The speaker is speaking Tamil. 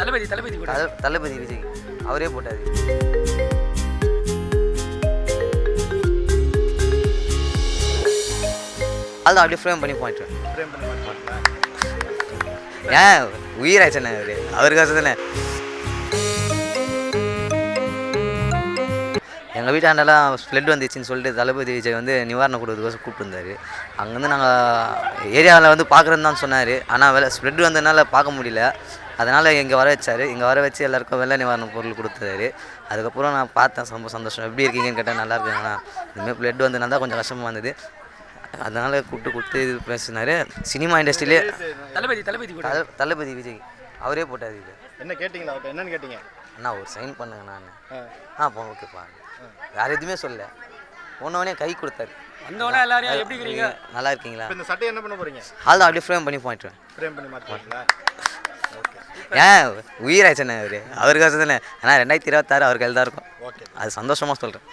தளபதி கூட தளபதி விஜய் அவரே போட்டார். அதுதான் அப்படியே ஃப்ரேம் பண்ணி போயிட்டு ஏன் உயிராச்சுண்ணே அவருக்காக தானே. எங்கள் வீட்டாண்டெல்லாம் ஃப்ளட் வந்துச்சுன்னு சொல்லிட்டு தளபதி விஜய் வந்து நிவாரணம் கொடுக்கறதுக்கோசம் கூப்பிட்டுருந்தாரு. அங்கேருந்து நாங்கள் ஏரியாவில் வந்து பார்க்குறேன்னு தான் சொன்னார். ஆனால் ஸ்ப்ரெட் வந்ததுனால பார்க்க முடியல. அதனால் இங்கே வர வச்சார். இங்கே வர வச்சு எல்லாேருக்கும் வெள்ள நிவாரண பொருள் கொடுத்தாரு. அதுக்கப்புறம் நான் பார்த்தேன், ரொம்ப சந்தோஷம். எப்படி இருக்கீங்கன்னு கேட்டால் நல்லா இருக்குங்கண்ணா, இதுமாதிரி ஃப்ளட் வந்ததுனால தான் கொஞ்சம் கஷ்டமாக வந்தது. அதனால் கூப்பிட்டு இது பேசினார். சினிமா இண்டஸ்ட்ரியிலே தளபதி கூட தளபதி விஜய் அவரே போட்டார். இது என்ன கேட்டிங்களா? அவர்கிட்ட என்னன்னு கேட்டீங்க? அண்ணா ஒரு சைன் பண்ணுங்க நான் ஓகேப்பா, வேறு எதுவுமே சொல்லல. போனவனே கை கொடுத்தாரு. வந்தவொடனே எல்லாரையும் எப்படி இருக்கீங்க, நல்லா இருக்கீங்களா. இந்த சட்டை என்ன பண்ண போறீங்க? அதுதான் அப்படியே ஃப்ரேம் பண்ணி போயிட்டுருவேன். ஃப்ரேம் பண்ணி மாற்றுவீங்களா? ஏன் உயிராச்சுண்ணே அவருக்காக தானே. ஆனால் 2026 அவர் கையில் தான் இருக்கும். ஓகே, அது சந்தோஷமாக சொல்கிறேன்.